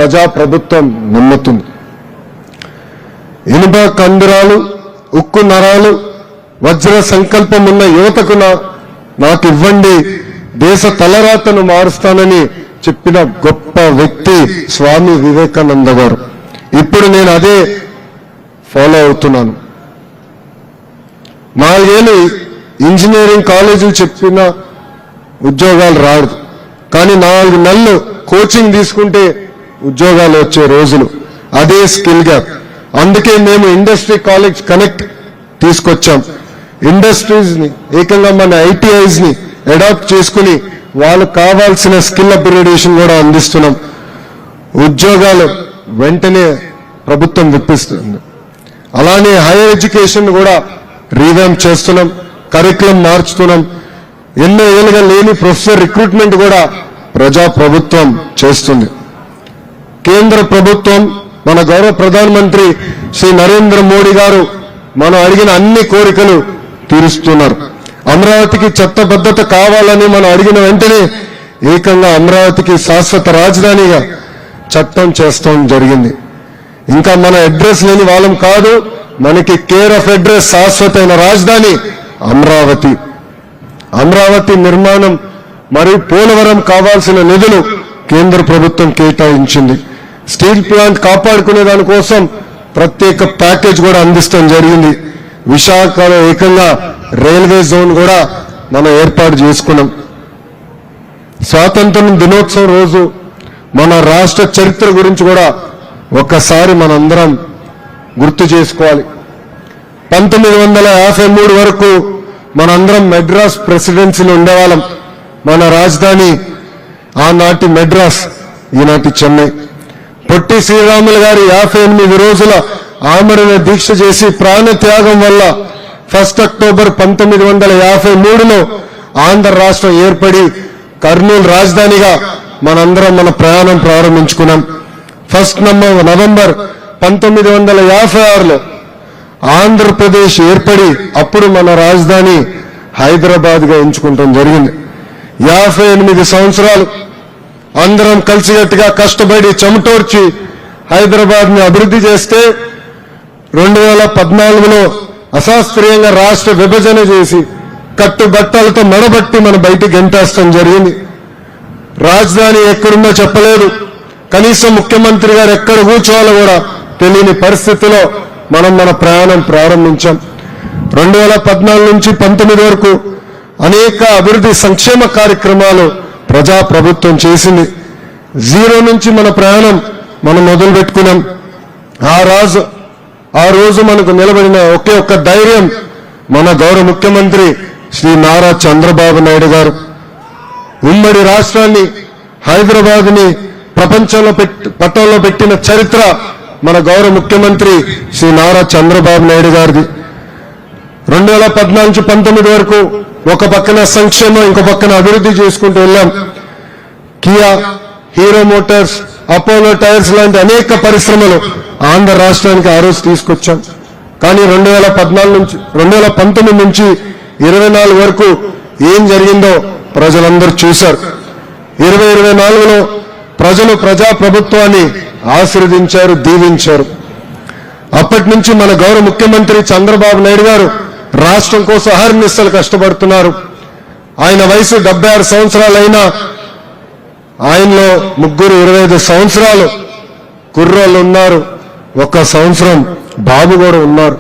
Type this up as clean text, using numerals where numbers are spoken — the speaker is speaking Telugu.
ప్రజాప్రభుత్వం నమ్ముతుంది. ఇనుప కండరాలు, ఉక్కు నరాలు, వజ్ర సంకల్పం ఉన్న యువతకు నాకు ఇవ్వండి, దేశ తలరాతను మారుస్తానని చెప్పిన గొప్ప వ్యక్తి స్వామి వివేకానంద గారు. ఇప్పుడు నేను అదే ఫాలో అవుతున్నాను. 4 ఏళ్ళు ఇంజనీరింగ్ కాలేజీలు చెప్పిన ఉద్యోగాలు రాదు, కానీ 4 నెలలు కోచింగ్ తీసుకుంటే ఉద్యోగాలు వచ్చే రోజులు. అదే స్కిల్ గ్యాప్. అందుకే మేము ఇండస్ట్రీ కాలేజ్ కనెక్ట్ తీసుకొచ్చాం. ఇండస్ట్రీస్ ని, ఏకంగా మన ఐటీఐస్ ని అడాప్ట్ చేసుకుని వాళ్ళకు కావాల్సిన స్కిల్ అప్గ్రేడేషన్ కూడా అందిస్తున్నాం. ఉద్యోగాలు వెంటనే ప్రభుత్వం విప్పిస్తుంది. అలానే హైయర్ ఎడ్యుకేషన్ కూడా రీవ్యాంప్ చేస్తున్నాం, కరికులం మార్చుతున్నాం. ఎన్నో ఏళ్ళుగా లేని ప్రొఫెసర్ రిక్రూట్మెంట్ కూడా ప్రజాప్రభుత్వం చేస్తుంది. కేంద్ర ప్రభుత్వం, మన గౌరవ ప్రధానమంత్రి శ్రీ నరేంద్ర మోడీ గారు మనం అడిగిన అన్ని కోరికలు తీరుస్తున్నారు. అమరావతికి చట్టబద్ధత కావాలని మనం అడిగిన వెంటనే ఏకంగా అమరావతికి శాశ్వత రాజధానిగా చట్టం చేస్తాం జరిగింది. ఇంకా మన అడ్రస్ లేని వాళ్ళం కాదు, మనకి కేర్ ఆఫ్ అడ్రస్ శాశ్వతమైన రాజధాని అమరావతి. అమరావతి నిర్మాణం మరియు పోలవరం కావాల్సిన నిధులు కేంద్ర ప్రభుత్వం కేటాయించింది. స్టీల్ ప్లాంట్ కాపాడుకునే దానికోసం ప్రత్యేక ప్యాకేజ్ కూడా అందిస్తాం జరిగింది. విశాఖలో ఏకంగా రైల్వే జోన్ కూడా మనం ఏర్పాటు చేసుకున్నాం. స్వాతంత్ర దినోత్సవం రోజు మన రాష్ట్ర చరిత్ర గురించి కూడా ఒక్కసారి మనందరం గుర్తు చేసుకోవాలి. 1953 వరకు మనందరం మెడ్రాస్ ప్రెసిడెన్సీలో ఉండేవాళ్ళం. మన రాజధాని ఆనాటి మెడ్రాస్, ఈనాటి చెన్నై. పొట్టి శ్రీరాములు గారి 58 రోజుల ఆమరణ దీక్ష చేసి ప్రాణత్యాగం వల్ల 1 అక్టోబర్ 1953లో ఆంధ్ర రాష్ట్రం ఏర్పడి కర్నూలు రాజధానిగా మనందరం మన ప్రయాణం ప్రారంభించుకున్నాం. 1 నవంబర్ 1956లో ఆంధ్రప్రదేశ్ ఏర్పడి అప్పుడు మన రాజధాని హైదరాబాద్ గా ఎంచుకుంటాం జరిగింది. 58 సంవత్సరాలు అందరం కలిసికట్టుగా కష్టపడి చెమటోర్చి హైదరాబాద్ ని అభివృద్ధి చేస్తే 2014లో అశాస్త్రీయంగా రాష్ట్ర విభజన చేసి కట్టుబట్టలతో మెడబట్టి మన బయటికి గెంటేస్తాం జరిగింది. రాజధాని ఎక్కడుందో చెప్పలేదు, కనీసం ముఖ్యమంత్రి గారు ఎక్కడ కూర్చోవాలో కూడా తెలియని పరిస్థితిలో మనం మన ప్రయాణం ప్రారంభించాం. 2014 నుంచి 19 వరకు అనేక అభివృద్ధి సంక్షేమ కార్యక్రమాలు ప్రజాప్రభుత్వం చేసింది. 0 నుంచి మన ప్రయాణం మనం మొదలు పెట్టుకున్నాం. ఆ రోజు మనకు నిలబడిన ఒకే ఒక్క ధైర్యం మన గౌరవ ముఖ్యమంత్రి శ్రీ నారా చంద్రబాబు నాయుడు గారు. ఉమ్మడి రాష్ట్రాన్ని, హైదరాబాద్ ని ప్రపంచంలో పట్టంలో పెట్టిన చరిత్ర మన గౌరవ ముఖ్యమంత్రి శ్రీ నారా చంద్రబాబు నాయుడు గారిది. 2014 నుంచి 19 వరకు ఒక పక్కన సంక్షేమం, ఇంకో పక్కన అభివృద్ధి చేసుకుంటూ వెళ్ళాం. Kia, hero Motors, Apollo tyres లాంటి అనేక పరిశ్రమలు ఆంధ్ర రాష్ట్రానికి ఆ రోజు తీసుకొచ్చాం. కానీ 2019 నుంచి 24 వరకు ఏం జరిగిందో ప్రజలందరూ చూశారు. 2024లో ప్రజలు ప్రజాప్రభుత్వాన్ని ఆశీర్వదించారు, దీవించారు. అప్పటి నుంచి మన గౌరవ ముఖ్యమంత్రి చంద్రబాబు నాయుడు గారు రాష్ట్రం కోసం అహర్నిశలు కష్టపడుతున్నారు. ఆయన వయసు 76 సంవత్సరాలైనా ఆయనలో 25 సంవత్సరాలు కుర్రోళ్ళు ఉన్నారు, 1 సంవత్సరం బాబు కూడా ఉన్నారు.